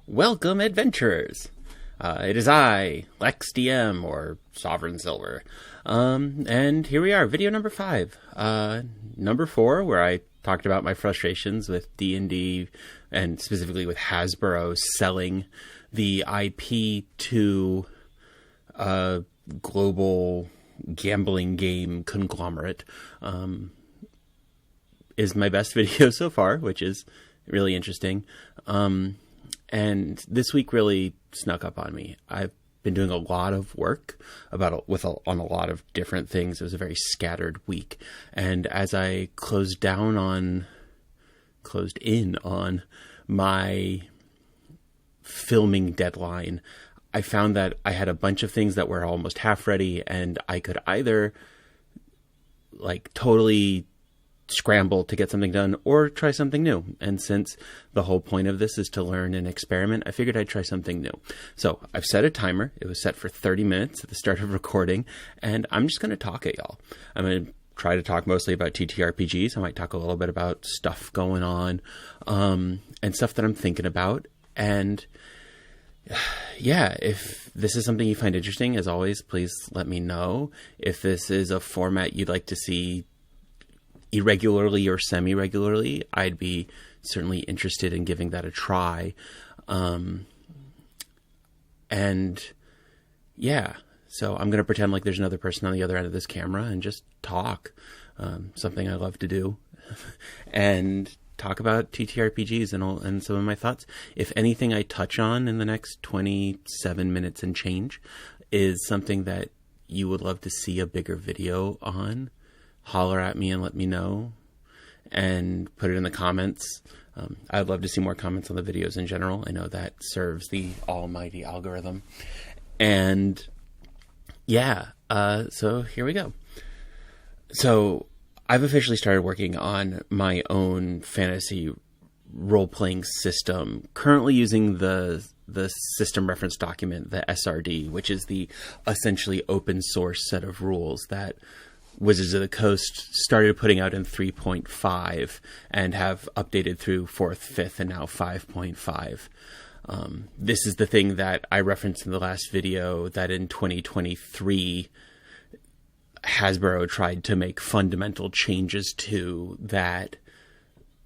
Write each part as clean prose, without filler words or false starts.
Welcome, adventurers! It is I, Lex DM, or Sovereign Silver. And here we are, video number 5. Number 4, where I talked about my frustrations with D&D, and specifically with Hasbro selling the IP to a global gambling game conglomerate, is my best video so far, which is really interesting. And this week really snuck up on me. I've been doing a lot of work on a lot of different things. It was a very scattered week. And as I closed in on my filming deadline, I found that I had a bunch of things that were almost half ready, and I could either totally scramble to get something done or try something new. And since the whole point of this is to learn and experiment, I figured I'd try something new. So I've set a timer. It was set for 30 minutes at the start of recording, and I'm just going to talk at y'all. I'm going to try to talk mostly about TTRPGs. I might talk a little bit about stuff going on, and stuff that I'm thinking about. And yeah, if this is something you find interesting, as always, please let me know. If this is a format you'd like to see irregularly or semi-regularly, I'd be certainly interested in giving that a try. And yeah, so I'm going to pretend like there's another person on the other end of this camera and just talk, something I love to do, and talk about TTRPGs and some of my thoughts. If anything I touch on in the next 27 minutes and change is something that you would love to see a bigger video on, holler at me and let me know, and put it in the comments. I'd love to see more comments on the videos in general. I know that serves the almighty algorithm. And yeah, so here we go. So I've officially started working on my own fantasy role-playing system, currently using the system reference document, the SRD, which is the essentially open source set of rules that Wizards of the Coast started putting out in 3.5 and have updated through 4th, 5th, and now 5.5. This is the thing that I referenced in the last video, that in 2023, Hasbro tried to make fundamental changes to that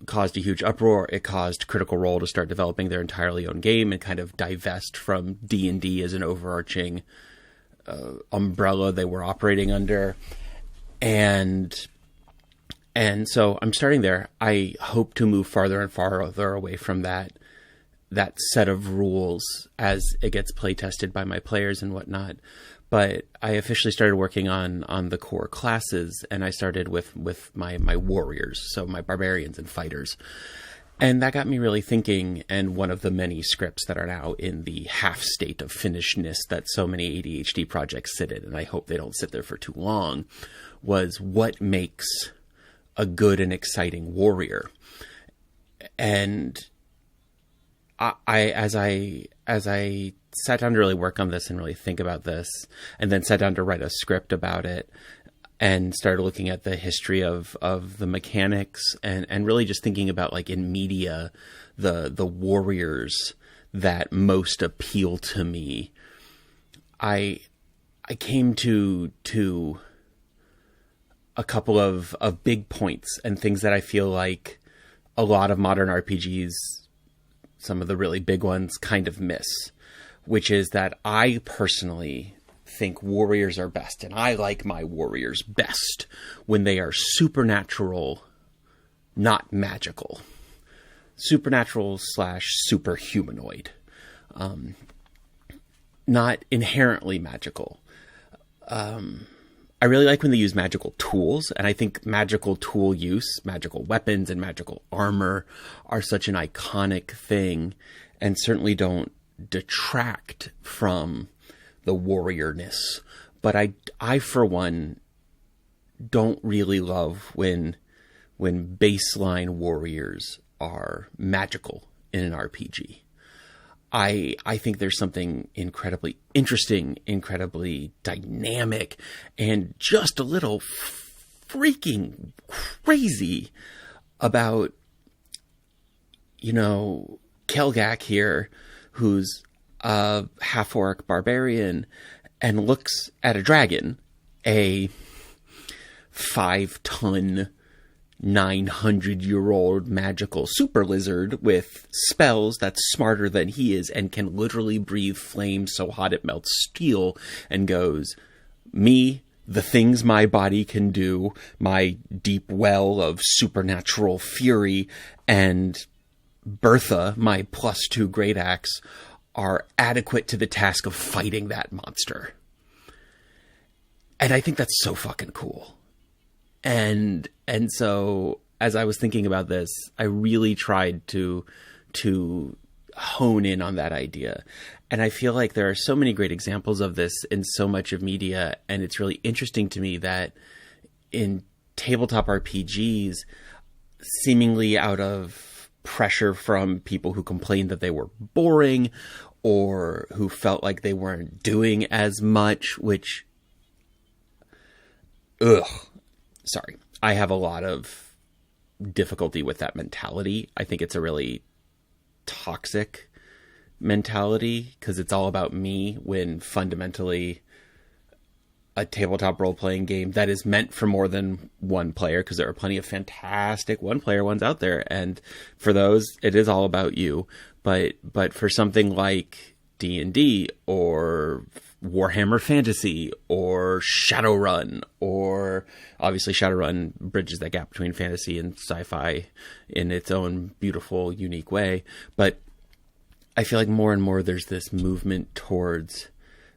caused a huge uproar. It caused Critical Role to start developing their entirely own game and kind of divest from D&D as an overarching umbrella they were operating under. And so I'm starting there. I hope to move farther and farther away from that set of rules as it gets play tested by my players and whatnot. But I officially started working on the core classes, and I started with my warriors, so my barbarians and fighters. And that got me really thinking, and one of the many scripts that are now in the half state of finishedness that so many ADHD projects sit in, and I hope they don't sit there for too long, was what makes a good and exciting warrior. And as I sat down to really work on this and really think about this, and then sat down to write a script about it, and started looking at the history of the mechanics, and really just thinking about, in media, the warriors that most appeal to me, I came to a couple of big points and things that I feel like a lot of modern RPGs, some of the really big ones, kind of miss, which is that I personally think warriors are best, and I like my warriors best when they are supernatural, not magical. Supernatural / superhumanoid. Not inherently magical. I really like when they use magical tools, and I think magical tool use, magical weapons and magical armor are such an iconic thing, and certainly don't detract from the warriorness. But I for one, don't really love when baseline warriors are magical in an RPG. I think there's something incredibly interesting, incredibly dynamic, and just a little freaking crazy about, Kelgak here, who's a half-orc barbarian and looks at a dragon, a 5-ton, 900-year-old magical super lizard with spells that's smarter than he is and can literally breathe flame so hot it melts steel, and goes, me, the things my body can do, my deep well of supernatural fury, and Bertha, my +2 great axe, are adequate to the task of fighting that monster. And I think that's so fucking cool. And so as I was thinking about this, I really tried to hone in on that idea. And I feel like there are so many great examples of this in so much of media. And it's really interesting to me that in tabletop RPGs, seemingly out of pressure from people who complained that they were boring or who felt like they weren't doing as much, which, sorry, I have a lot of difficulty with that mentality. I think it's a really toxic mentality because it's all about me, when fundamentally a tabletop role-playing game that is meant for more than one player, because there are plenty of fantastic one-player ones out there, and for those it is all about you. But for something like D&D or Warhammer Fantasy or Shadowrun, or obviously Shadowrun bridges that gap between fantasy and sci-fi in its own beautiful, unique way. But I feel like more and more there's this movement towards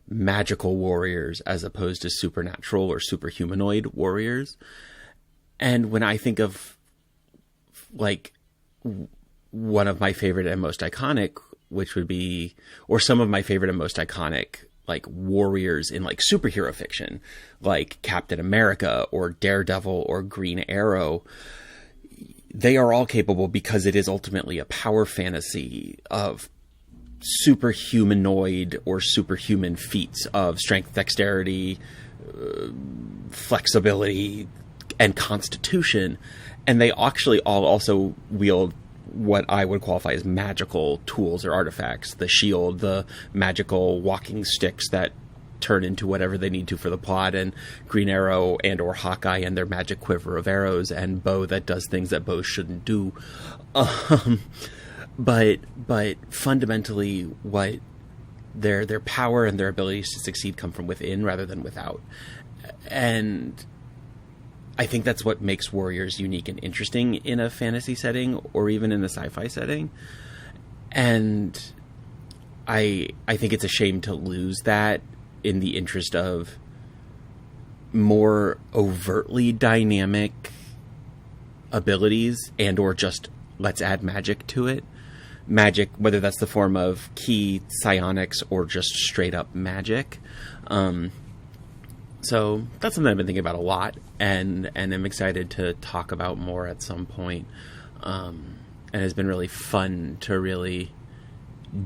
magical warriors as opposed to supernatural or superhumanoid warriors. And when I think of like one of my favorite and most iconic, which would be, or some of my favorite and most iconic like warriors in like superhero fiction, like Captain America or Daredevil or Green Arrow, they are all capable, because it is ultimately a power fantasy of superhumanoid or superhuman feats of strength, dexterity, flexibility, and constitution. And they actually all also wield what I would qualify as magical tools or artifacts. The shield, the magical walking sticks that turn into whatever they need to for the plot, and Green Arrow and or Hawkeye and their magic quiver of arrows, and bow that does things that bows shouldn't do. But fundamentally, what their power and their abilities to succeed come from within rather than without. And I think that's what makes warriors unique and interesting in a fantasy setting or even in a sci-fi setting. And I think it's a shame to lose that in the interest of more overtly dynamic abilities and or just let's add magic to it. Magic, whether that's the form of key psionics or just straight up magic. So that's something I've been thinking about a lot, and I'm excited to talk about more at some point. And it's been really fun to really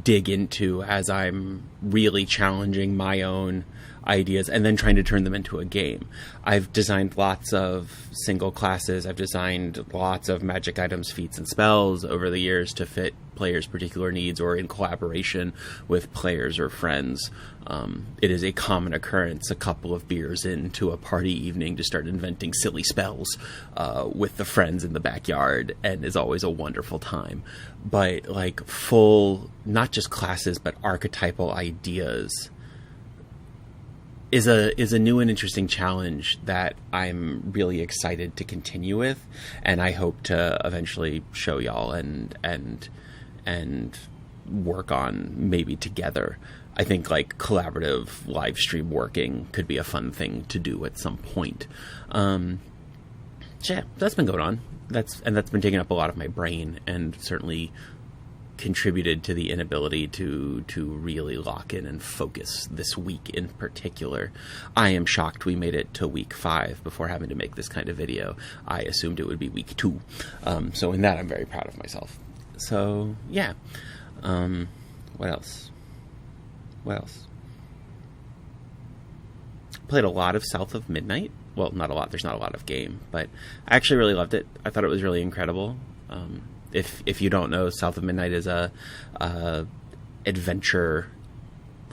dig into as I'm really challenging my own ideas and then trying to turn them into a game. I've designed lots of single classes. I've designed lots of magic items, feats, and spells over the years to fit players' particular needs or in collaboration with players or friends. It is a common occurrence a couple of beers into a party evening to start inventing silly spells with the friends in the backyard, and is always a wonderful time. But like full, not just classes, but archetypal ideas is a new and interesting challenge that I'm really excited to continue with, and I hope to eventually show y'all and work on maybe together. I think like collaborative live stream working could be a fun thing to do at some point. Yeah, that's been going on. That's been taking up a lot of my brain, and certainly contributed to the inability to really lock in and focus this week in particular. I am shocked we made it to week 5 before having to make this kind of video. I assumed it would be week 2. So in that, I'm very proud of myself. So yeah. What else? Played a lot of South of Midnight. Well, not a lot. There's not a lot of game, but I actually really loved it. I thought it was really incredible. If you don't know, South of Midnight is a adventure,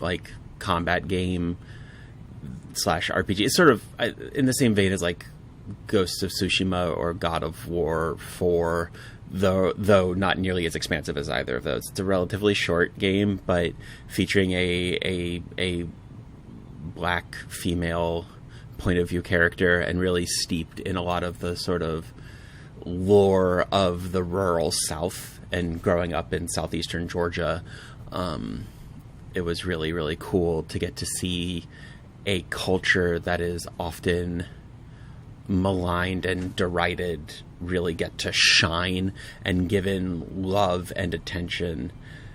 like combat game / RPG. It's sort of in the same vein as like Ghosts of Tsushima or God of War 4, though not nearly as expansive as either of those. It's a relatively short game, but featuring a black female point of view character and really steeped in a lot of the sort of lore of the rural South and growing up in southeastern Georgia. It was really, really cool to get to see a culture that is often maligned and derided really get to shine and given love and attention.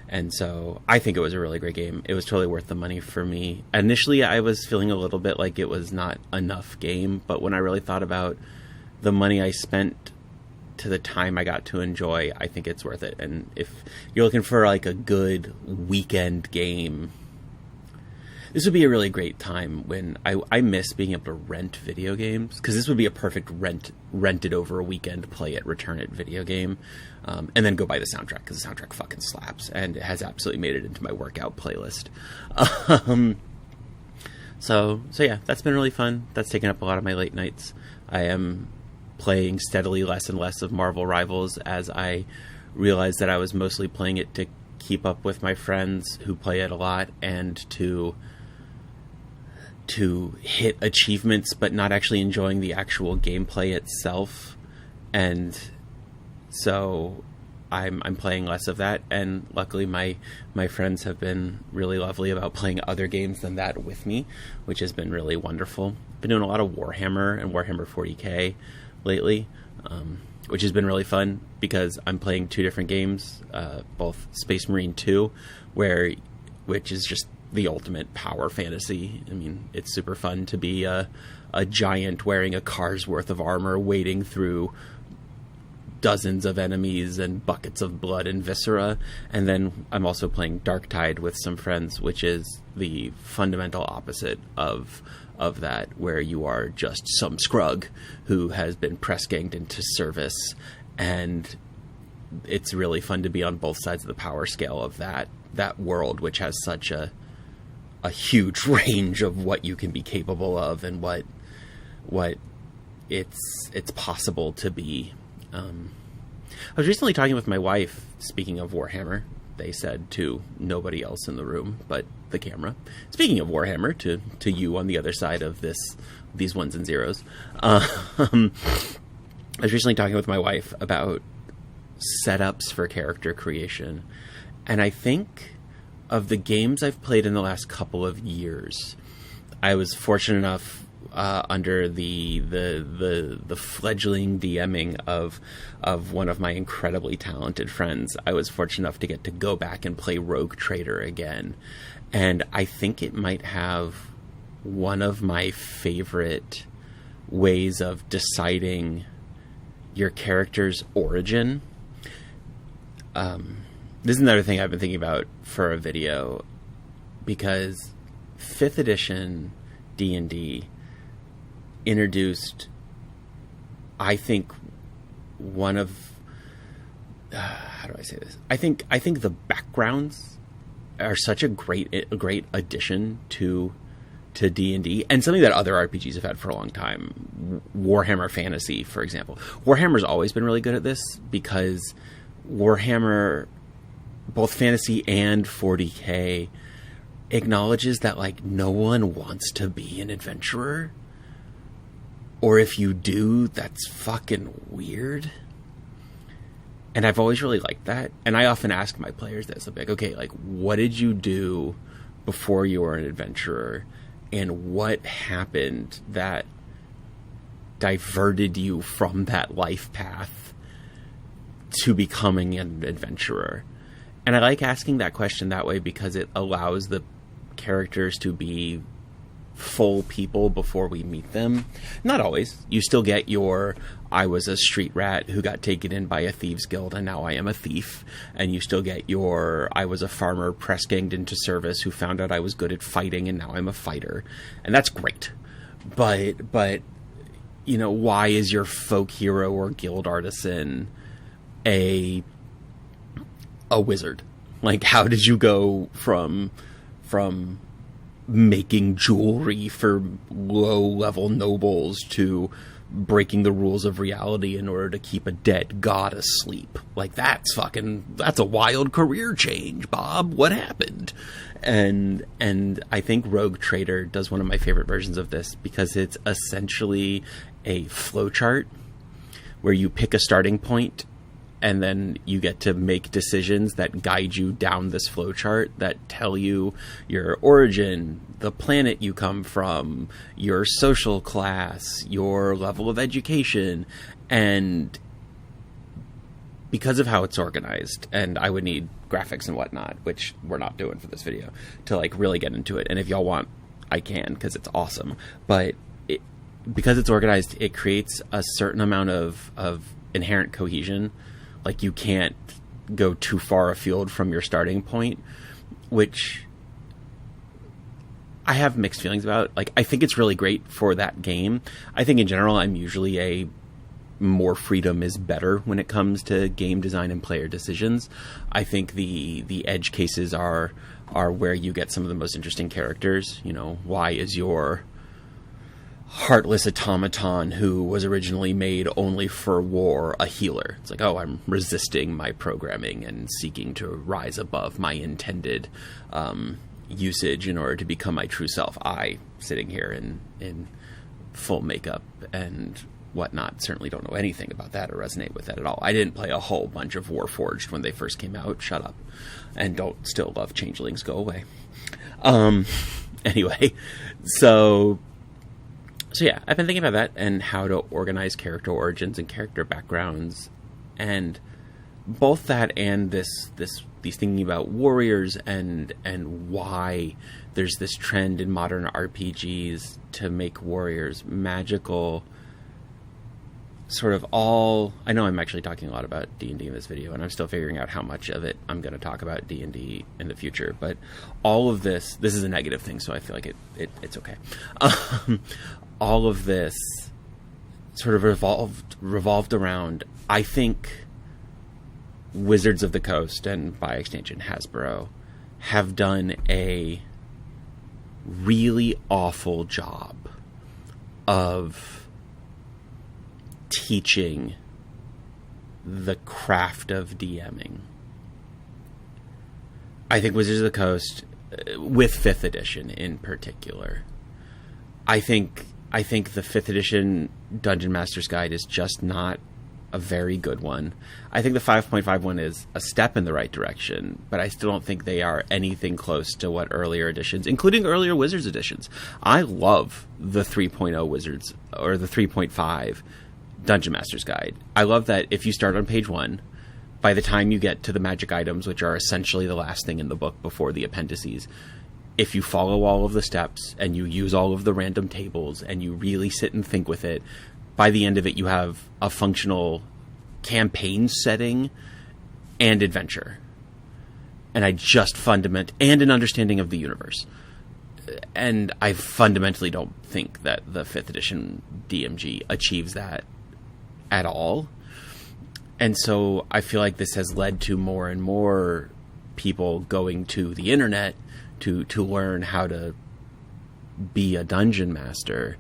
And so I think it was a really great game. It was totally worth the money for me. Initially, I was feeling a little bit like it was not enough game, but when I really thought about the money I spent to the time I got to enjoy, I think it's worth it. And if you're looking for like a good weekend game, this would be a really great time. When I miss being able to rent video games, because this would be a perfect rented over a weekend, play it, return it video game, and then go buy the soundtrack, because the soundtrack fucking slaps and it has absolutely made it into my workout playlist. So yeah, that's been really fun. That's taken up a lot of my late nights. I am playing steadily less and less of Marvel Rivals as I realized that I was mostly playing it to keep up with my friends who play it a lot and to hit achievements, but not actually enjoying the actual gameplay itself. And so I'm playing less of that, and luckily my friends have been really lovely about playing other games than that with me, which has been really wonderful. Been doing a lot of Warhammer and Warhammer 40k lately, which has been really fun because I'm playing two different games, both Space Marine 2, which is just the ultimate power fantasy. I mean, it's super fun to be a giant wearing a car's worth of armor, wading through dozens of enemies and buckets of blood and viscera. And then I'm also playing Darktide with some friends, which is the fundamental opposite of that, where you are just some scrug who has been press ganged into service. And it's really fun to be on both sides of the power scale of that world, which has such a huge range of what you can be capable of and what it's possible to be. I was recently talking with my wife, speaking of Warhammer. They said to nobody else in the room but the camera. Speaking of Warhammer, to you on the other side of these ones and zeros. I was recently talking with my wife about setups for character creation, and I think of the games I've played in the last couple of years, I was fortunate enough under the fledgling DMing of one of my incredibly talented friends. I was fortunate enough to get to go back and play Rogue Trader again, and I think it might have one of my favorite ways of deciding your character's origin. This is another thing I've been thinking about for a video, because 5th edition D&D introduced, I think, one of how do I say this? I think the backgrounds are such a great addition to D&D, and something that other RPGs have had for a long time. Warhammer Fantasy, for example. Warhammer's always been really good at this, because Warhammer, both fantasy and 40k, acknowledges that like no one wants to be an adventurer, or if you do, that's fucking weird. And I've always really liked that, and I often ask my players this. I'll be like, okay, like, what did you do before you were an adventurer, and what happened that diverted you from that life path to becoming an adventurer? And I like asking that question that way, because it allows the characters to be full people before we meet them. Not always. You still get your, I was a street rat who got taken in by a thieves guild and now I am a thief. And you still get your, I was a farmer press ganged into service who found out I was good at fighting and now I'm a fighter. And that's great. But you know, why is your folk hero or guild artisan a wizard? Like, how did you go from making jewelry for low-level nobles to breaking the rules of reality in order to keep a dead god asleep? Like, that's a wild career change, Bob. What happened? And I think Rogue Trader does one of my favorite versions of this, because it's essentially a flowchart where you pick a starting point and then you get to make decisions that guide you down this flowchart that tell you your origin, the planet you come from, your social class, your level of education. And because of how it's organized, and I would need graphics and whatnot, which we're not doing for this video, to like really get into it. And if y'all want, I can, because it's awesome. But because it's organized, it creates a certain amount of inherent cohesion. Like, you can't go too far afield from your starting point, which I have mixed feelings about. Like, I think it's really great for that game. I think in general, I'm usually a more freedom is better when it comes to game design and player decisions. I think the edge cases are where you get some of the most interesting characters. You know, why is your heartless automaton who was originally made only for war a healer? It's like, oh, I'm resisting my programming and seeking to rise above my intended usage in order to become my true self. I, sitting here in full makeup and whatnot, certainly don't know anything about that or resonate with that at all. I didn't play a whole bunch of Warforged when they first came out. Shut up. And don't still love Changelings. Go away. Anyway, so yeah, I've been thinking about that and how to organize character origins and character backgrounds, and both that and these thinking about warriors and why there's this trend in modern RPGs to make warriors magical. Sort of all, I know I'm actually talking a lot about D&D in this video, and I'm still figuring out how much of it I'm going to talk about D&D in the future, but all of this is a negative thing, so I feel like it's okay. All of this sort of revolved around, I think, Wizards of the Coast, and by extension Hasbro, have done a really awful job of teaching the craft of DMing. I think Wizards of the Coast, with 5th edition in particular, I think the 5th edition Dungeon Master's Guide is just not a very good one. I think the 5.5 one is a step in the right direction, but I still don't think they are anything close to what earlier editions, including earlier Wizards editions. I love the 3.0 Wizards, or the 3.5 Dungeon Master's Guide. I love that if you start on page 1, by the time you get to the magic items, which are essentially the last thing in the book before the appendices, if you follow all of the steps and you use all of the random tables and you really sit and think with it, by the end of it you have a functional campaign setting and adventure. And and an understanding of the universe. And I fundamentally don't think that the 5th edition DMG achieves that at all. And so I feel like this has led to more and more people going to the internet to learn how to be a dungeon master.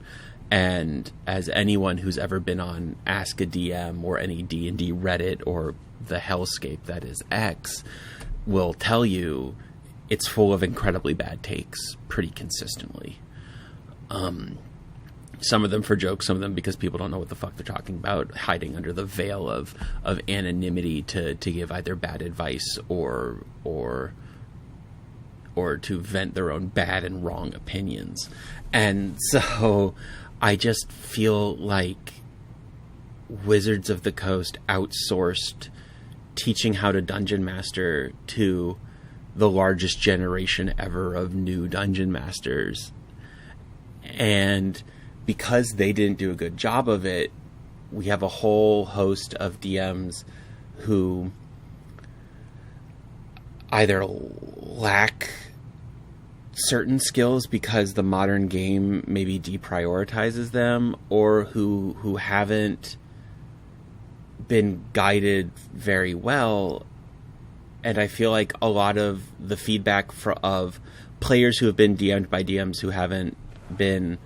And as anyone who's ever been on Ask a DM or any D&D Reddit or the hellscape that is X will tell you, it's full of incredibly bad takes pretty consistently. Some of them for jokes, some of them because people don't know what the fuck they're talking about, hiding under the veil of anonymity to give either bad advice or to vent their own bad and wrong opinions. And so I just feel like Wizards of the Coast outsourced teaching how to dungeon master to the largest generation ever of new dungeon masters. And because they didn't do a good job of it, we have a whole host of DMs who either lack certain skills because the modern game maybe deprioritizes them, or who haven't been guided very well I feel like a lot of the feedback of players who have been DM'd by DMs who haven't been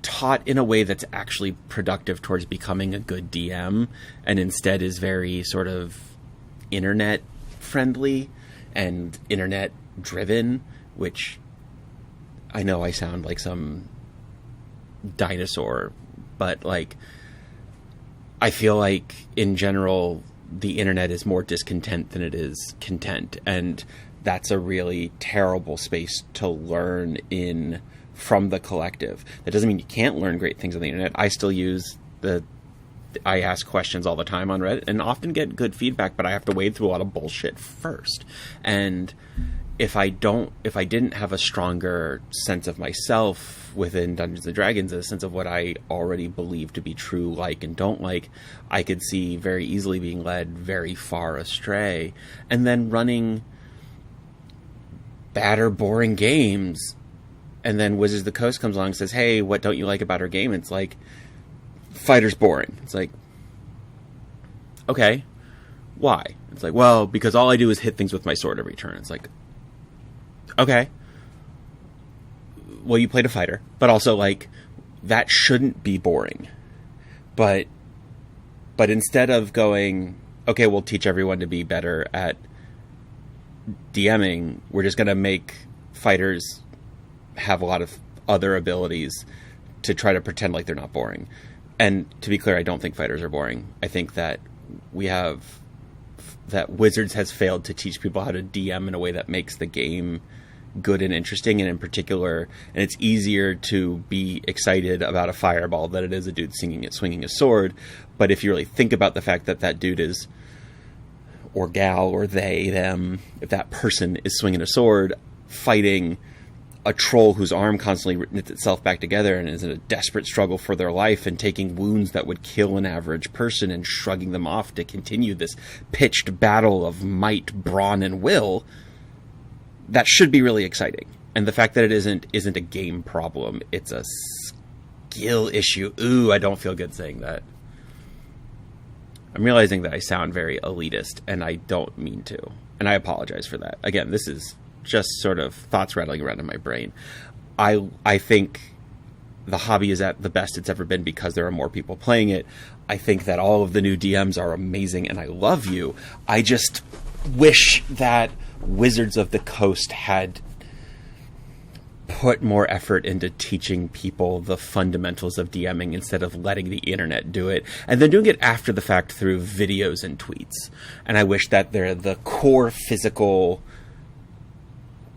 taught in a way that's actually productive towards becoming a good DM, and instead is very sort of internet friendly and internet driven, which I know I sound like some dinosaur, but like I feel like in general the internet is more discontent than it is content, and that's a really terrible space to learn in from the collective. That doesn't mean you can't learn great things on the internet. I still use I ask questions all the time on Reddit and often get good feedback, but I have to wade through a lot of bullshit first. And if I didn't have a stronger sense of myself within Dungeons and Dragons, a sense of what I already believe to be true, like and don't like, I could see very easily being led very far astray, and then running bad or boring games. And then Wizards of the Coast comes along and says, hey, what don't you like about our game? It's like, fighter's boring. It's like, okay, why? It's like, well, because all I do is hit things with my sword every turn. It's like, okay, well, you played a fighter, but also like that shouldn't be boring. But instead of going, okay, we'll teach everyone to be better at DMing, we're just going to make fighters have a lot of other abilities to try to pretend like they're not boring. And to be clear, I don't think fighters are boring. I think that that Wizards has failed to teach people how to DM in a way that makes the game good and interesting, and in particular, and it's easier to be excited about a fireball than it is a dude swinging a sword. But if you really think about the fact that that dude is, or gal, or they, them, if that person is swinging a sword, fighting a troll whose arm constantly knits itself back together and is in a desperate struggle for their life and taking wounds that would kill an average person and shrugging them off to continue this pitched battle of might, brawn, and will, that should be really exciting. And the fact that it isn't a game problem, it's a skill issue. Ooh, I don't feel good saying that. I'm realizing that I sound very elitist, and I don't mean to. And I apologize for that. Again, this is just sort of thoughts rattling around in my brain. I think the hobby is at the best it's ever been because there are more people playing it. I think that all of the new DMs are amazing, and I love you. I just wish that Wizards of the Coast had put more effort into teaching people the fundamentals of DMing instead of letting the internet do it, and then doing it after the fact through videos and tweets. And I wish that the core physical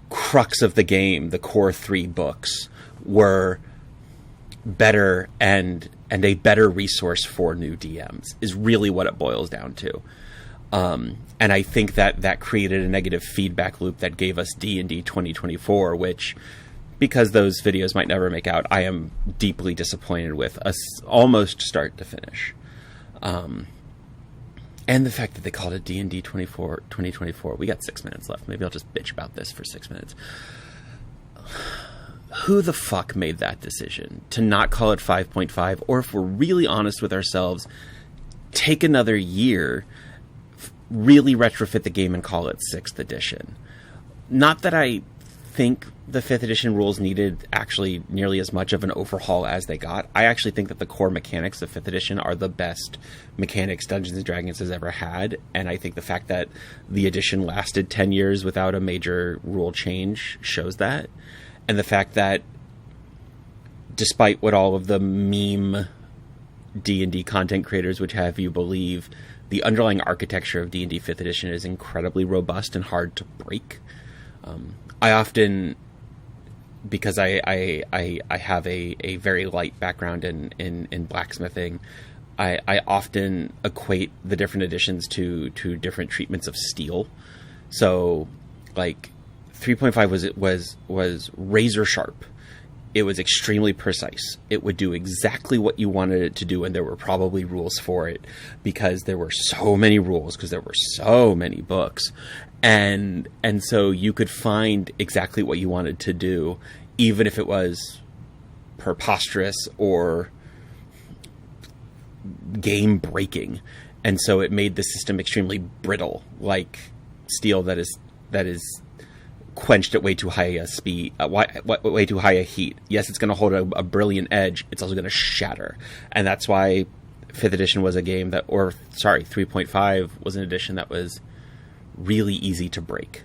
crux of the game, the core 3 books, were better and a better resource for new DMs, is really what it boils down to. And I think that created a negative feedback loop that gave us D&D 2024, which, because those videos might never make out, I am deeply disappointed with us almost start to finish. And the fact that they called it D&D 2024. We got 6 minutes left. Maybe I'll just bitch about this for 6 minutes. Who the fuck made that decision to not call it 5.5? Or if we're really honest with ourselves, take another year, really retrofit the game and call it 6th edition. Not that I think the 5th edition rules needed actually nearly as much of an overhaul as they got. I actually think that the core mechanics of 5th edition are the best mechanics Dungeons & Dragons has ever had, and I think the fact that the edition lasted 10 years without a major rule change shows that. And the fact that despite what all of the meme D&D content creators would have you believe, the underlying architecture of D&D 5th edition is incredibly robust and hard to break. I often, because I have a very light background in blacksmithing, I often equate the different editions to different treatments of steel. So, like, 3.5 was razor sharp. It was extremely precise. It would do exactly what you wanted it to do, and there were probably rules for it because there were so many rules, because there were so many books. And so you could find exactly what you wanted to do, even if it was preposterous or game breaking. And so it made the system extremely brittle, like steel that is quenched at way too high a speed, way too high a heat. Yes, it's going to hold a brilliant edge. It's also going to shatter. And that's why 5th edition was a game that, 3.5 was an edition that was really easy to break.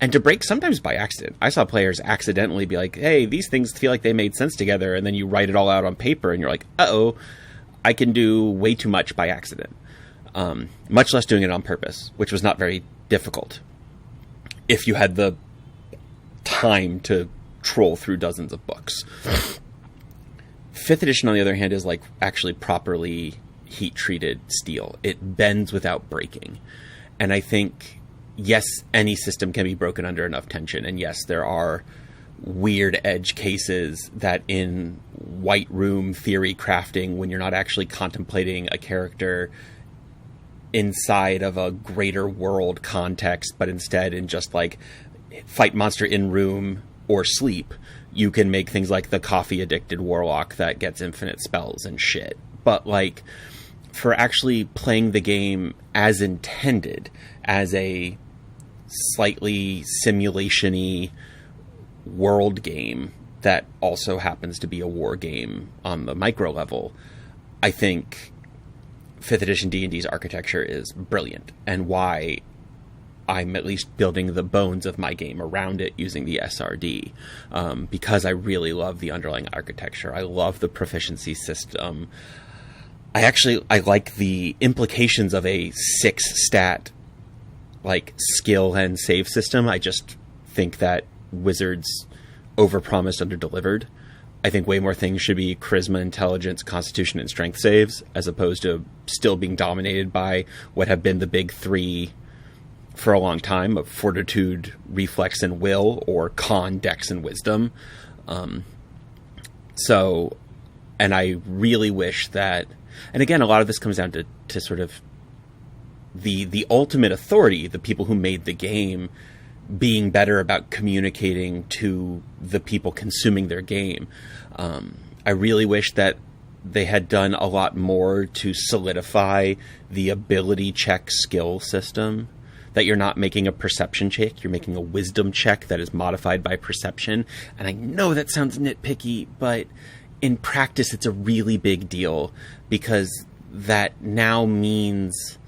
And to break sometimes by accident. I saw players accidentally be like, hey, these things feel like they made sense together. And then you write it all out on paper and you're like, uh-oh, I can do way too much by accident. Much less doing it on purpose, which was not very difficult if you had the time to troll through dozens of books. 5th edition, on the other hand, is like actually properly heat-treated steel. It bends without breaking. And I think, yes, any system can be broken under enough tension. And yes, there are weird edge cases that in white room theory crafting, when you're not actually contemplating a character inside of a greater world context, but instead in just like fight monster in room or sleep, you can make things like the coffee addicted warlock that gets infinite spells and shit. But like for actually playing the game as intended, as a slightly simulation-y world game that also happens to be a war game on the micro level, I think 5th edition D&D's architecture is brilliant, and why I'm at least building the bones of my game around it using the SRD, because I really love the underlying architecture. I love the proficiency system. I like the implications of a 6-stat like skill and save system. I just think that Wizards overpromised, under-delivered. I think way more things should be charisma, intelligence, constitution, and strength saves, as opposed to still being dominated by what have been the big three for a long time of fortitude, reflex, and will, or con, dex, and wisdom. And I really wish that, and again, a lot of this comes down to sort of the ultimate authority, the people who made the game, being better about communicating to the people consuming their game. I really wish that they had done a lot more to solidify the ability check skill system, that you're not making a perception check, you're making a wisdom check that is modified by perception. And I know that sounds nitpicky, but in practice it's a really big deal, because that now means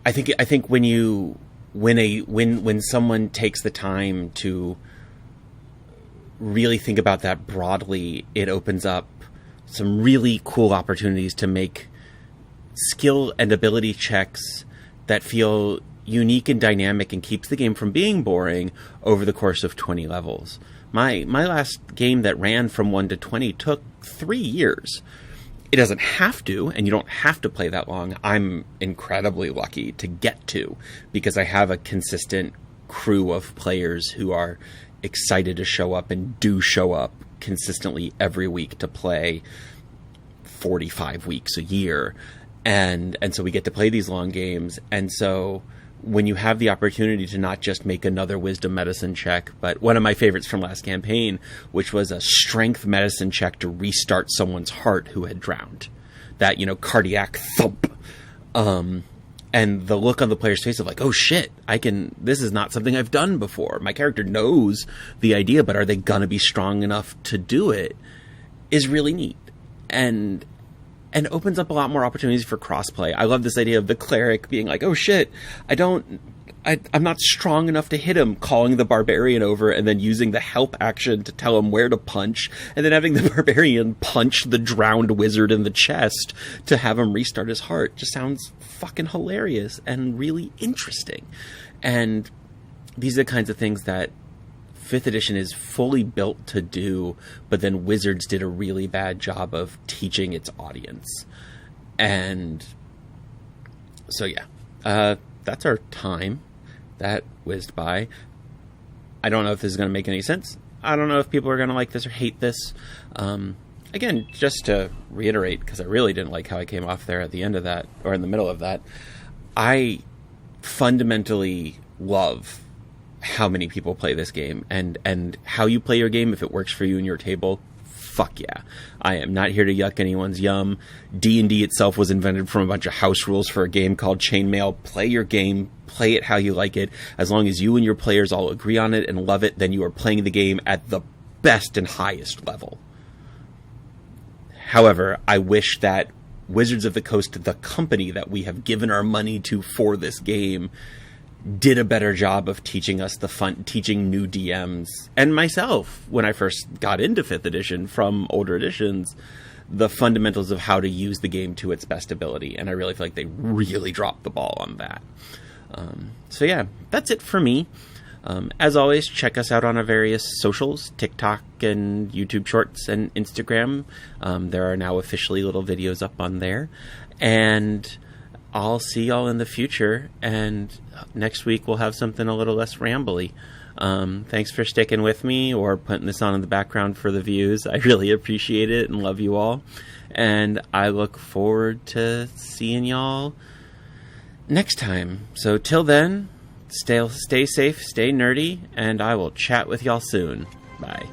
I think when someone takes the time to really think about that broadly, it opens up some really cool opportunities to make skill and ability checks that feel unique and dynamic and keeps the game from being boring over the course of 20 levels. My last game that ran from 1 to 20 took 3 years. It doesn't have to, and you don't have to play that long. I'm incredibly lucky to get to, because I have a consistent crew of players who are excited to show up and do show up consistently every week to play 45 weeks a year. And so we get to play these long games. And so when you have the opportunity to not just make another wisdom medicine check, but one of my favorites from last campaign, which was a strength medicine check to restart someone's heart who had drowned. That, cardiac thump. And the look on the player's face of like, oh shit, this is not something I've done before. My character knows the idea, but are they gonna be strong enough to do it, is really neat. And opens up a lot more opportunities for crossplay. I love this idea of the cleric being like, oh shit, I'm not strong enough to hit him, calling the barbarian over and then using the help action to tell him where to punch, and then having the barbarian punch the drowned wizard in the chest to have him restart his heart. Just sounds fucking hilarious and really interesting. And these are the kinds of things that 5th edition is fully built to do, but then Wizards did a really bad job of teaching its audience. And so that's our time. That whizzed by. I don't know if this is going to make any sense. I don't know if people are going to like this or hate this. Again, just to reiterate, because I really didn't like how I came off there at the end of that, or in the middle of that, I fundamentally love how many people play this game, and how you play your game. If it works for you and your table, fuck yeah. I am not here to yuck anyone's yum. D&D itself was invented from a bunch of house rules for a game called Chainmail. Play your game, play it how you like it. As long as you and your players all agree on it and love it, then you are playing the game at the best and highest level. However, I wish that Wizards of the Coast, the company that we have given our money to for this game, did a better job of teaching us teaching new DMs, and myself, when I first got into 5th edition from older editions, the fundamentals of how to use the game to its best ability. And I really feel like they really dropped the ball on that. So yeah, that's it for me. As always, check us out on our various socials, TikTok and YouTube Shorts and Instagram. There are now officially little videos up on there. And I'll see y'all in the future. And next week we'll have something a little less rambly. Thanks for sticking with me or putting this on in the background for the views. I really appreciate it and love you all. And I look forward to seeing y'all next time. So till then, stay safe, stay nerdy, and I will chat with y'all soon. Bye.